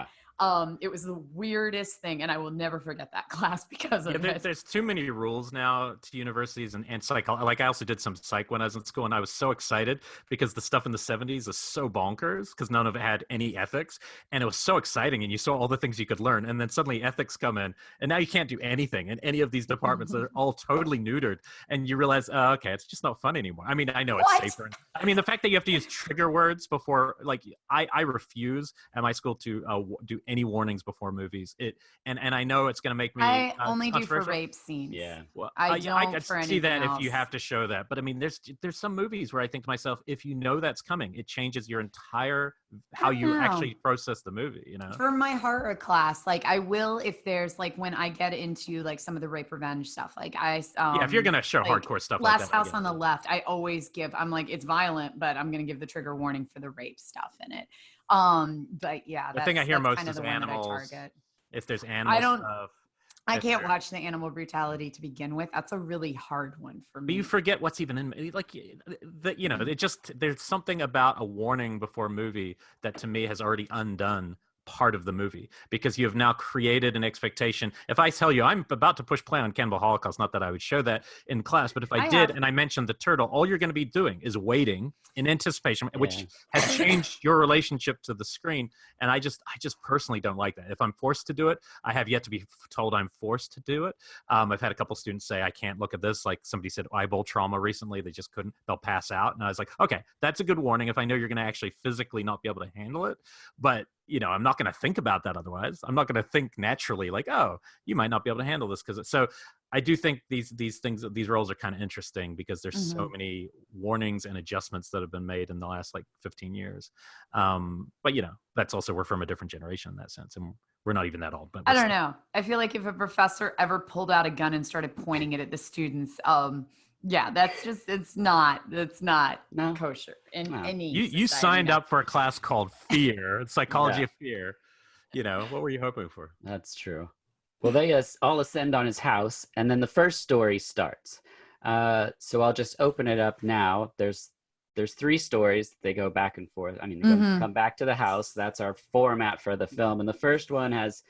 It was the weirdest thing, and I will never forget that class because of it. There's too many rules now to universities and psychology. Like I also did some psych when I was in school, and I was so excited because the stuff in the 70s is so bonkers because none of it had any ethics, and it was so exciting, and you saw all the things you could learn, and then suddenly ethics come in, and now you can't do anything in any of these departments that are all totally neutered, and you realize, okay, it's just not fun anymore. I mean, I know it's safer. I mean, the fact that you have to use trigger words before, like, I refuse at my school to do any warnings before movies. And I know it's going to make me I only do for rape scenes. Yeah. Well, I could see that else. If you have to show that. But I mean, there's some movies where I think to myself, if you know that's coming, it changes your entire how you actually process the movie, you know? For my horror class, like I will if there's like when I get into like some of the rape revenge stuff, like if you're going to show like, hardcore stuff Last like that. House on the Left, I always I'm like, it's violent, but I'm going to give the trigger warning for the rape stuff in it. But yeah, the thing I hear most is animals. If there's animal stuff. I can't watch the animal brutality to begin with. That's a really hard one for me. But you forget what's even in, like, you know, there's something about a warning before a movie that to me has already undone part of the movie because you have now created an expectation. If I tell you I'm about to push play on Cannibal Holocaust, not that I would show that in class, but if I did and I mentioned the turtle, all you're going to be doing is waiting in anticipation, which has changed your relationship to the screen. And I just personally don't like that. If I'm forced to do it, I have yet to be told I'm forced to do it. I've had a couple students say I can't look at this. Like somebody said eyeball trauma recently, they just couldn't, they'll pass out. And I was like, okay, that's a good warning if I know you're going to actually physically not be able to handle it. But you know, I'm not going to think about that otherwise. I'm not going to think naturally like, oh, you might not be able to handle this. So I do think these roles are kind of interesting because there's so many warnings and adjustments that have been made in the last like 15 years. But you know, that's also, we're from a different generation in that sense. And we're not even that old, but I don't know. I feel like if a professor ever pulled out a gun and started pointing it at the students, yeah, it's not kosher in any you signed up for a class called Fear, Psychology of Fear. You know, what were you hoping for? That's true. Well, they all ascend on his house, and then the first story starts. So I'll just open it up now. There's 3 stories. They go back and forth. I mean, they come back to the house. That's our format for the film. And the first one has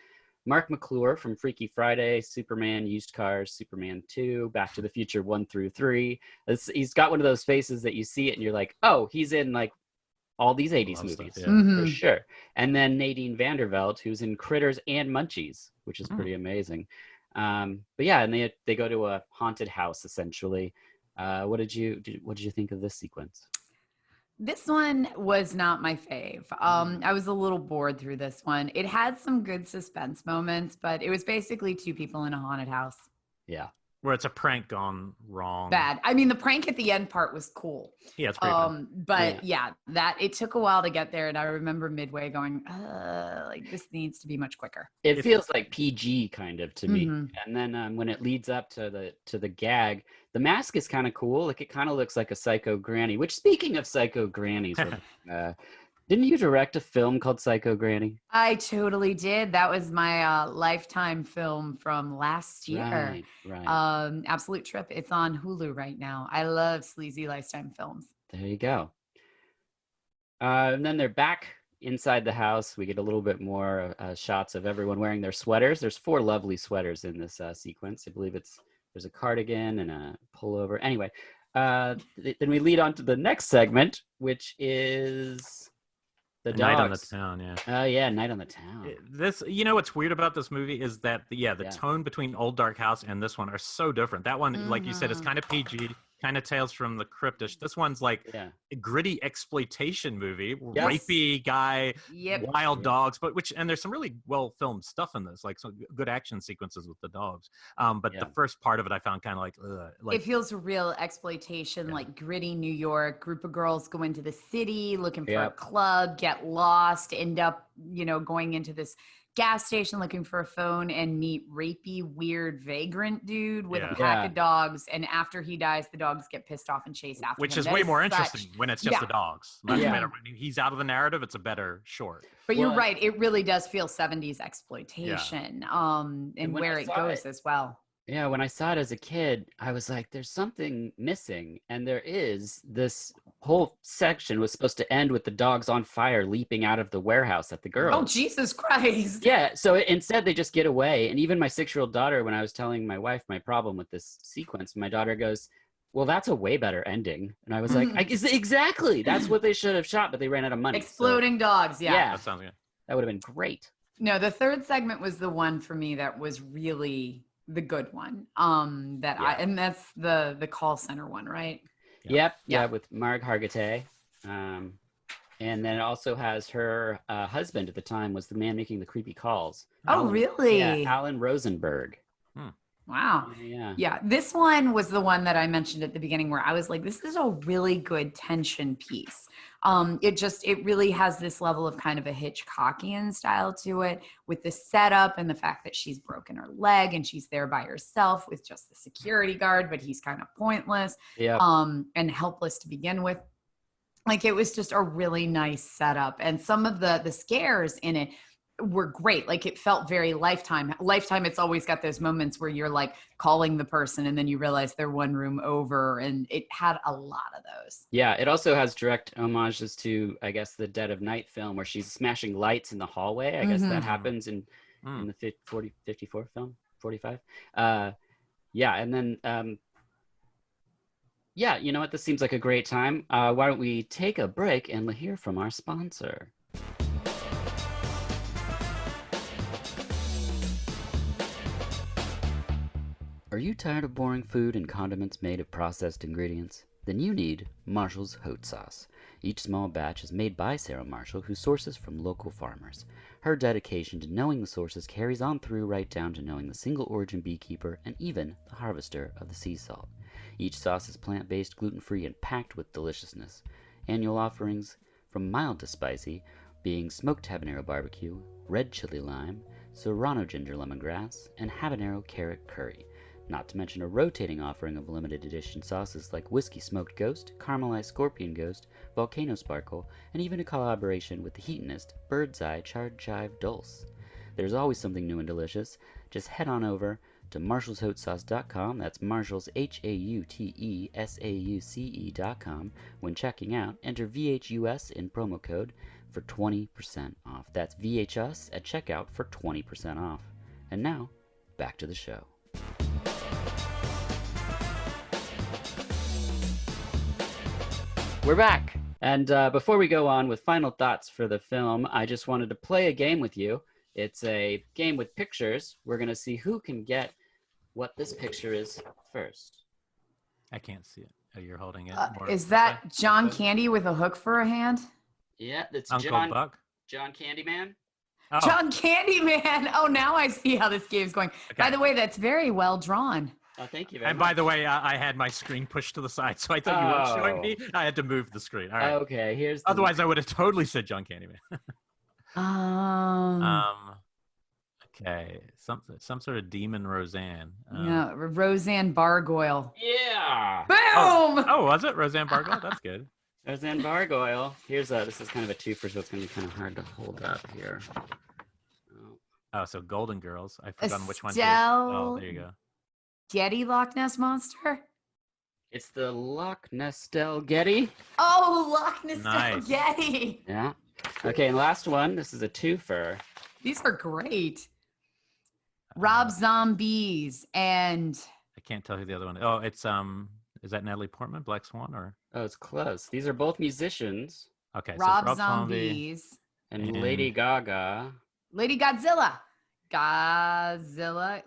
Mark McClure from Freaky Friday, Superman, Used Cars, Superman 2, Back to the Future 1 through 3. He's got one of those faces that you see it and you're like, oh, he's in like all these 80s movies for sure. And then Nadine Vanderveld, who's in Critters and Munchies, which is pretty amazing. But yeah, and they go to a haunted house essentially. What did you think of this sequence? This one was not my fave. I was a little bored through this one. It had some good suspense moments, but it was basically two people in a haunted house. Yeah. Where it's a prank gone wrong. Bad. I mean, the prank at the end part was cool. Yeah, it's pretty fun. But yeah, that it took a while to get there, and I remember midway going, like this needs to be much quicker. It feels like PG kind of to me. And then when it leads up to the gag, the mask is kind of cool. Like it kind of looks like a psycho granny. Which, speaking of psycho grannies, didn't you direct a film called Psycho Granny? I totally did. That was my Lifetime film from last year. Right. Absolute trip. It's on Hulu right now. I love sleazy Lifetime films. There you go. And then they're back inside the house. We get a little bit more shots of everyone wearing their sweaters. There's 4 lovely sweaters in this sequence. I believe there's a cardigan and a pullover. Anyway, then we lead on to the next segment, which is the Night on the Town. Yeah. Oh yeah, Night on the Town. This, what's weird about this movie is that the tone between Old Dark House and this one are so different. That one, like you said, is kind of PG, kind of Tales from the Cryptish. This one's like a gritty exploitation movie, rapey guy, wild dogs, and there's some really well filmed stuff in this, like some good action sequences with the dogs. But the first part of it I found kind of like it feels real exploitation, like gritty New York. Group of girls go into the city looking for a club, get lost, end up going into this gas station looking for a phone and meet rapey, weird vagrant dude with a pack of dogs. And after he dies, the dogs get pissed off and chase after him. Which is way more interesting when it's just the dogs. Much better. When he's out of the narrative, it's a better short. But you're right. It really does feel 70s exploitation and where it goes as well. Yeah, when I saw it as a kid, I was like, there's something missing. And there is. This whole section was supposed to end with the dogs on fire leaping out of the warehouse at the girls. Oh, Jesus Christ. Yeah, so instead they just get away. And even my 6-year-old daughter, when I was telling my wife my problem with this sequence, my daughter goes, well, that's a way better ending. And I was like, exactly. That's what they should have shot, but they ran out of money. Exploding dogs, Yeah, that sounds good. That would have been great. No, the third segment was the one for me that was really the good one. And that's the call center one, right? Yep, with Marg Hargitay. And then it also has her husband at the time was the man making the creepy calls. Really? Yeah, Alan Rosenberg. Wow. Yeah. This one was the one that I mentioned at the beginning where I was like, this is a really good tension piece. It really has this level of kind of a Hitchcockian style to it with the setup and the fact that she's broken her leg and she's there by herself with just the security guard, but he's kind of pointless and helpless to begin with. Like it was just a really nice setup. And some of the scares in it were great. Like it felt very Lifetime. It's always got those moments where you're like calling the person and then you realize they're one room over, and it had a lot of those. Yeah, it also has direct homages to, I guess, the Dead of Night film where she's smashing lights in the hallway. I guess that happens in the 54 film, 45. And then you know what? This seems like a great time. Why don't we take a break and hear from our sponsor? Are you tired of boring food and condiments made of processed ingredients? Then you need Marshall's Hot Sauce. Each small batch is made by Sarah Marshall, who sources from local farmers. Her dedication to knowing the sources carries on through right down to knowing the single origin beekeeper and even the harvester of the sea salt. Each sauce is plant-based, gluten-free, and packed with deliciousness. Annual offerings from mild to spicy, being smoked habanero barbecue, red chili lime, serrano ginger lemongrass, and habanero carrot curry. Not to mention a rotating offering of limited edition sauces like Whiskey Smoked Ghost, Caramelized Scorpion Ghost, Volcano Sparkle, and even a collaboration with the Heatonist Bird's Eye Charred Chive Dulce. There's always something new and delicious. Just head on over to marshallshotsauce.com. That's Marshall's HAUTESAUCE.com. When checking out, enter VHUS in promo code for 20% off. That's VHUS at checkout for 20% off. And now, back to the show. We're back. And before we go on with final thoughts for the film, I just wanted to play a game with you. It's a game with pictures. We're going to see who can get what this picture is first. I can't see it. Oh, you're holding it. Is that John Candy with a hook for a hand? Yeah, that's Uncle Buck? John Candyman. Oh. John Candyman. Oh, now I see how this game's going. Okay. By the way, that's very well drawn. Oh, thank you very And much. by the way, I had my screen pushed to the side, so I thought you weren't showing me. I had to move the screen. All right. Okay, here's the... Otherwise, I would have totally said John Candyman. Okay, some sort of demon Roseanne. No, Roseanne Bargoyle. Yeah! Boom! Oh, was it Roseanne Bargoyle? That's good. Roseanne Bargoyle. Here's this is kind of a twofer, so it's going to be kind of hard to hold up here. Oh, so Golden Girls. I've forgotten which one. Estelle Oh, there you go. Getty Loch Ness Monster? It's the Loch Nestel Getty. Oh, Loch Ness Nice. Getty. Yeah. Okay, and last one. This is a twofer. These are great. Rob Zombies and... I can't tell who the other one is. Oh, it's is that Natalie Portman, Black Swan, or? Oh, it's close. These are both musicians. Okay, Rob so Rob Zombie. Zombies. And Lady Gaga. Lady Godzilla.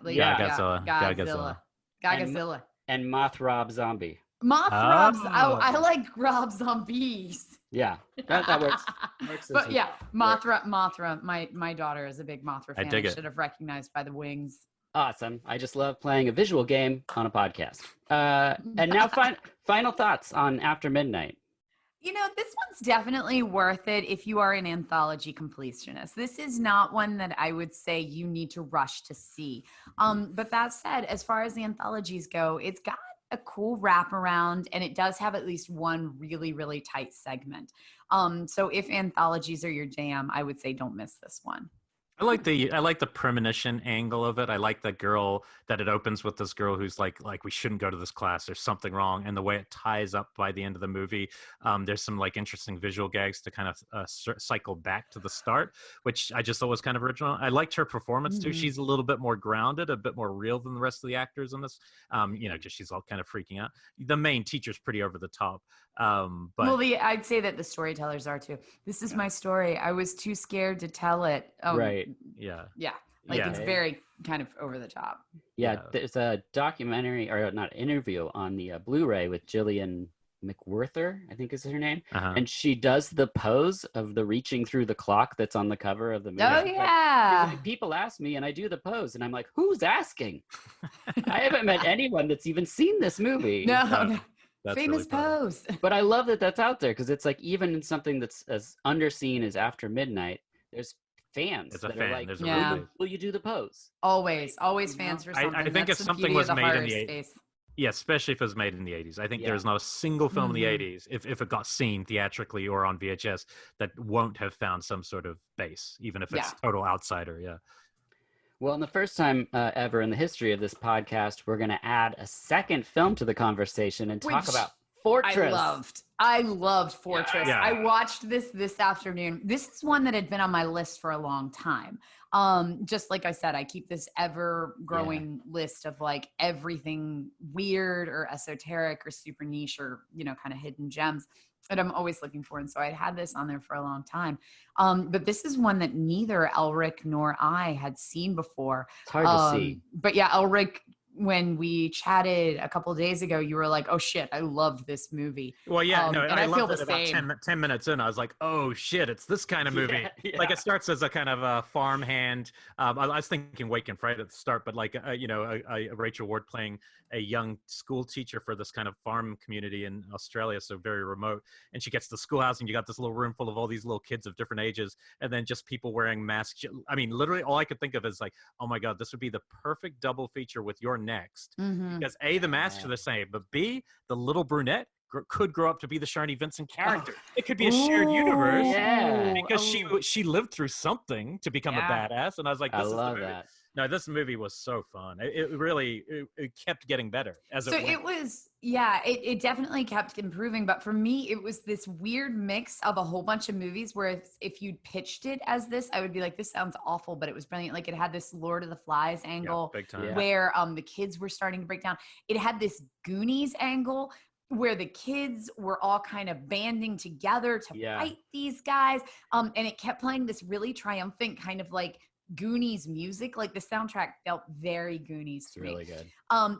Lady Godzilla. Godzilla. And Moth Rob Zombie. I like Rob Zombies. Yeah, that works. But yeah, Mothra. My daughter is a big Mothra fan. I dig it. Should have recognized by the wings. Awesome. I just love playing a visual game on a podcast. And now final thoughts on After Midnight. You know, this one's definitely worth it if you are an anthology completionist. This is not one that I would say you need to rush to see. But that said, as far as the anthologies go, it's got a cool wraparound, and it does have at least one really, really tight segment. So if anthologies are your jam, I would say don't miss this one. I like the premonition angle of it. I like the girl that it opens with, this girl who's like we shouldn't go to this class. There's something wrong, and the way it ties up by the end of the movie. There's some like interesting visual gags to kind of cycle back to the start, which I just thought was kind of original. I liked her performance too. She's a little bit more grounded, a bit more real than the rest of the actors in this. Just she's all kind of freaking out. The main teacher's pretty over the top. But I'd say that the storytellers are too. This is my story. I was too scared to tell it. Right. Yeah. It's very kind of over the top. Yeah, there's a documentary, or not, interview on the Blu-ray with Gillian McWhirter, I think is her name. And she does the pose of the reaching through the clock that's on the cover of the movie. Oh, yeah. Like, people ask me, and I do the pose, and I'm like, who's asking? I haven't met anyone that's even seen this movie. No. That's Famous really funny. pose. But I love that that's out there, because it's like, even in something that's as underseen as After Midnight, there's fans that are like, will you do the pose? Always fans for something. I think if something was made in the 80s, yeah, especially if it was made in the 80s, I think there's not a single film in the 80s, if it got seen theatrically or on VHS, that won't have found some sort of base, even if it's total outsider. Yeah. Well, in the first time ever in the history of this podcast, we're going to add a second film to the conversation and talk about Fortress. I loved Fortress. Yeah. I watched this afternoon. This is one that had been on my list for a long time. Just like I said, I keep this ever growing list of like everything weird or esoteric or super niche or, kind of hidden gems that I'm always looking for. And so I had this on there for a long time. But this is one that neither Elric nor I had seen before. It's hard to see. But yeah, Elric, when we chatted a couple of days ago, you were like, oh shit, I loved this movie. Well, yeah, and I feel loved the it same. about 10 minutes in. I was like, oh shit, it's this kind of movie. Yeah. Like it starts as a kind of a farmhand. I was thinking Wake and Fright at the start, but like, a Rachel Ward playing a young school teacher for this kind of farm community in Australia, so very remote. And she gets to the schoolhouse and you got this little room full of all these little kids of different ages, and then just people wearing masks. I mean, literally all I could think of is like, oh my God, this would be the perfect double feature with You're Next. Because A, the masks are the same, but B, the little brunette could grow up to be the Sharni Vincent character. It could be a shared universe because she lived through something to become a badass. And I was like, this is the movie. That. No, this movie was so fun. It really it kept getting better as So it went. it was, yeah, it definitely kept improving. But for me, it was this weird mix of a whole bunch of movies where if you'd pitched it as this, I would be like, this sounds awful, but it was brilliant. Like it had this Lord of the Flies angle big time. where the kids were starting to break down. It had this Goonies angle where the kids were all kind of banding together to fight these guys. And it kept playing this really triumphant kind of like Goonies music. Like the soundtrack felt very Goonies to me. Really good.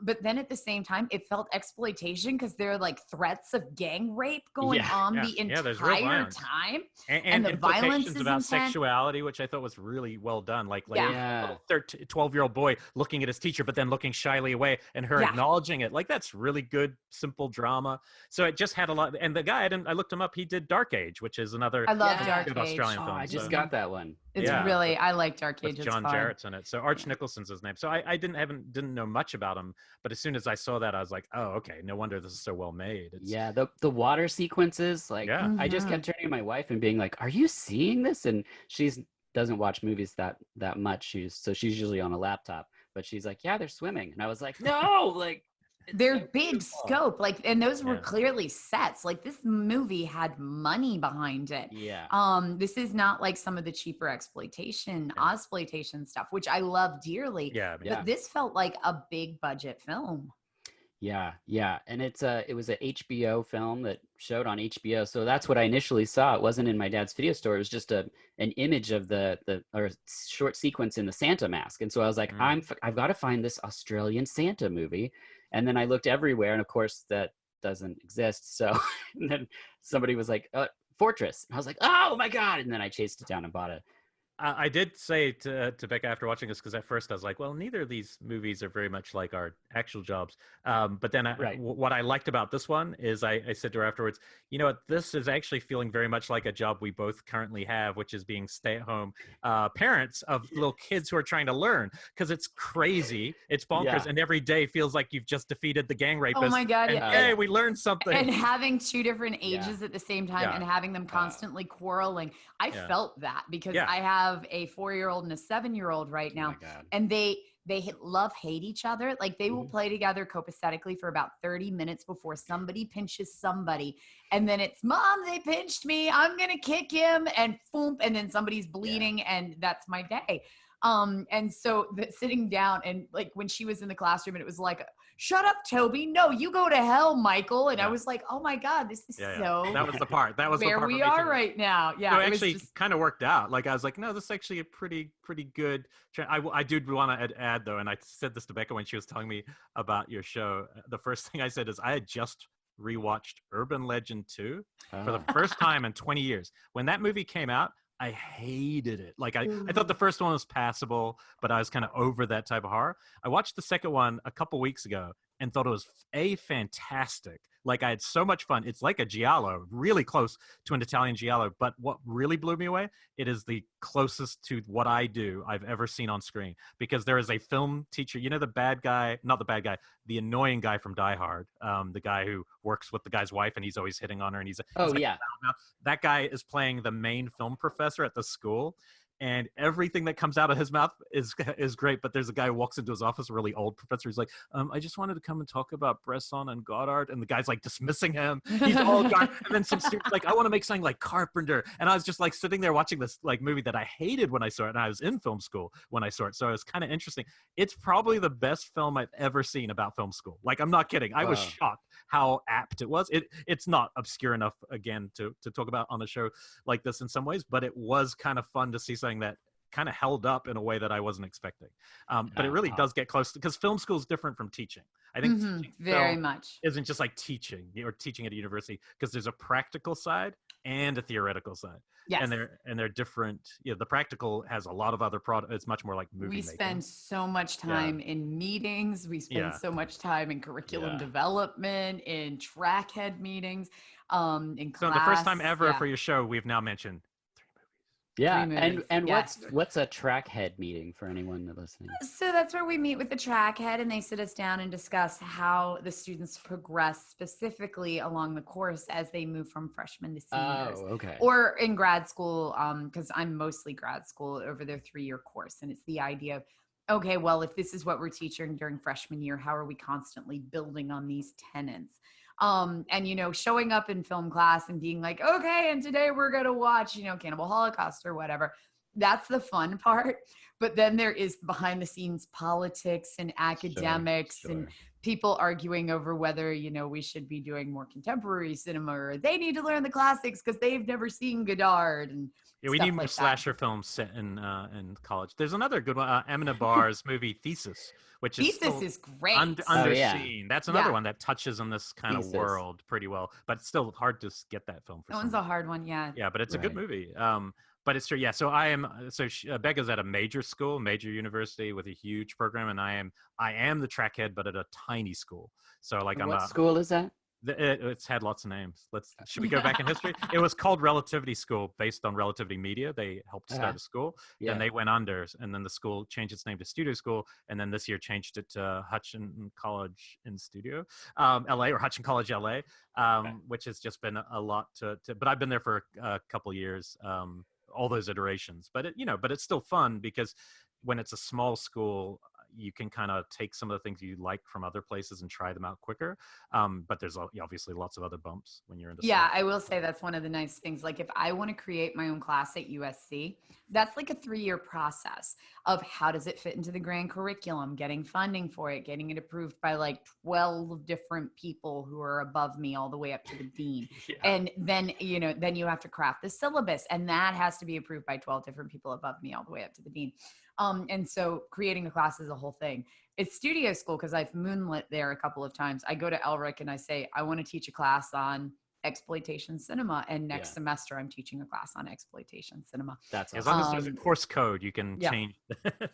But then at the same time, it felt exploitation because there are like threats of gang rape going on the entire time. And the violence is about intense. sexuality, which I thought was really well done. Like Yeah. a 12-year-old boy looking at his teacher, but then looking shyly away and her acknowledging it. Like that's really good, simple drama. So it just had a lot. And the guy, I looked him up. He did Dark Age, which is another I love Dark good Age. Australian film. I just got that one. It's really, I like Dark Age. With John Jarrett's in it. So Arch Nicholson's his name. So I didn't know much about him, but as soon as I saw that, I was like, oh, okay, no wonder this is so well made. The water sequences, like I just kept turning to my wife and being like, are you seeing this? And she's doesn't watch movies that much. She's usually on a laptop, but she's like, yeah, they're swimming. And I was like, no, like they're so big scope, like, and those were clearly sets. Like this movie had money behind it. This is not like some of the cheaper exploitation stuff, which I love dearly. But this felt like a big budget film. And it was a HBO film that showed on HBO. So that's what I initially saw. It wasn't in my dad's video store. It was just an image of the short sequence in the Santa mask. And so I was like, I've got to find this Australian Santa movie. And then I looked everywhere, and of course that doesn't exist. So and then somebody was like, Fortress. And I was like, oh my God. And then I chased it down and bought it. I did say to Becca after watching this, because at first I was like, well, neither of these movies are very much like our actual jobs. But then what I liked about this one is I said to her afterwards, you know what, this is actually feeling very much like a job we both currently have, which is being stay-at-home parents of little kids who are trying to learn, because it's crazy. It's bonkers. And every day feels like you've just defeated the gang rapists. Oh my God. And, hey, we learned something. And having two different ages at the same time and having them constantly quarreling. I felt that because I have a 4-year-old and a 7-year-old right now, and they love-hate each other. Like they will play together copacetically for about 30 minutes before somebody pinches somebody, and then it's, Mom, they pinched me, I'm gonna kick him, and boom, and then somebody's bleeding, and that's my day. And so sitting down, and like when she was in the classroom, and it was like, shut up, Toby. No, you go to hell, Michael. And I was like, oh my God, this is so. That was the part. That was where the part we are right now. Yeah. So it actually kind of worked out. Like I was like, no, this is actually a pretty good. I do want to add though, and I said this to Becca when she was telling me about your show. The first thing I said is I had just rewatched Urban Legend 2 for the first time in 20 years. When that movie came out, I hated it. Like I thought the first one was passable, but I was kind of over that type of horror. I watched the second one a couple weeks ago and thought it was fantastic. Like I had so much fun. It's like a giallo, really close to an Italian giallo. But what really blew me away, it is the closest to what I do I've ever seen on screen. Because there is a film teacher, you know, the annoying guy from Die Hard, the guy who works with the guy's wife and he's always hitting on her. And he's that guy is playing the main film professor at the school. And everything that comes out of his mouth is great. But there's a guy who walks into his office, a really old professor. He's like, I just wanted to come and talk about Bresson and Godard. And the guy's like dismissing him. He's all gone. And then some students like, I want to make something like Carpenter. And I was just like sitting there watching this like movie that I hated when I saw it. And I was in film school when I saw it. So it was kind of interesting. It's probably the best film I've ever seen about film school. Like, I'm not kidding. I was shocked how apt it was. It's not obscure enough, again, to talk about on a show like this in some ways, but it was kind of fun to see something that kind of held up in a way that I wasn't expecting. But it really does get close, because film school is different from teaching. I think teaching very much isn't just like teaching or teaching at a university, because there's a practical side and a theoretical side. Yes. And they're different. You know, the practical has a lot of other it's much more like movie making. Spend so much time in meetings. We spend so much time in curriculum development, in track head meetings, in class. So the first time ever for your show, we've now mentioned 3 movies. And what's a track head meeting for anyone listening? So that's where we meet with the track head, and they sit us down and discuss how the students progress specifically along the course as they move from freshmen to seniors. Oh, okay. Or in grad school, because I'm mostly grad school over their 3-year course. And it's the idea of okay, well, if this is what we're teaching during freshman year, how are we constantly building on these tenets? And, you know, showing up in film class and being like, okay, and today we're going to watch, you know, Cannibal Holocaust or whatever. That's the fun part. But then there is behind the scenes politics and academics and people arguing over whether, you know, we should be doing more contemporary cinema or they need to learn the classics because they've never seen Godard and Yeah, we stuff need more like slasher that. films set in college. There's another good one, Emina Barr's movie Thesis, which is Thesis still is great. underseen. That's another Yeah. one that touches on this kind of Thesis. world pretty well, but it's still hard to get that film for That some one's a reason. hard one. Yeah. Yeah, but it's a good Right. movie. But it's true. Yeah. So Becca's at a major school, major university with a huge program, and I am the track head, but at a tiny school. So like What school is that? It's had lots of names. Should we go back in history? It was called Relativity School, based on Relativity Media. They helped start a school. Yeah. Then they went under, and then the school changed its name to Studio School, and then this year changed it to Hutchin College in Studio, LA, or Hutchin College LA, which has just been a lot to. But I've been there for a couple years, all those iterations. But but it's still fun because when it's a small school, you can kind of take some of the things you like from other places and try them out quicker. But there's obviously lots of other bumps when you're in the Yeah, school. I will say that's one of the nice things. Like if I want to create my own class at USC, that's like a 3-year process of how does it fit into the grand curriculum, getting funding for it, getting it approved by like 12 different people who are above me all the way up to the dean. Yeah. And then, then you have to craft the syllabus and that has to be approved by 12 different people above me all the way up to the dean. And so creating a class is a whole thing. It's studio school because I've moonlit there a couple of times. I go to Elric and I say, I want to teach a class on exploitation cinema. And next semester, I'm teaching a class on exploitation cinema. That's awesome. As long as there's a course code, you can change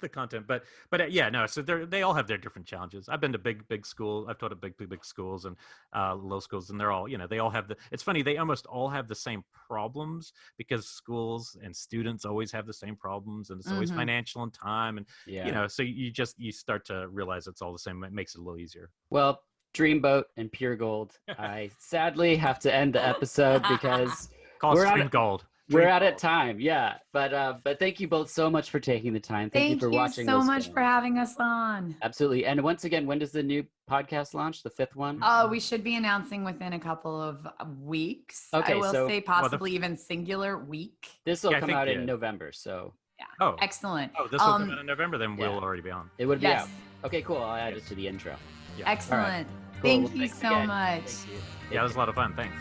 the content. But no. So they all have their different challenges. I've been to big school. I've taught at big schools and low schools, and they're all they all have it's funny. They almost all have the same problems because schools and students always have the same problems, and it's always financial and time, and so you start to realize it's all the same. It makes it a little easier. Well, Dreamboat and Pure Gold, I sadly have to end the episode because we're out of time. Yeah, but thank you both so much for taking the time. Thank you for watching. Thank you so much for having us on. Absolutely. And once again, when does the new podcast launch? The 5th one? We should be announcing within a couple of weeks. Okay, I will say possibly even singular week. This will come out in November. So yeah. Oh, excellent. Oh, this will come out in November. Then we'll already be on. It would be out. Okay, cool. I'll add it to the intro. Yeah. Excellent. Cool. Thank you so much. Thank you. Yeah, it was a lot of fun. Thanks.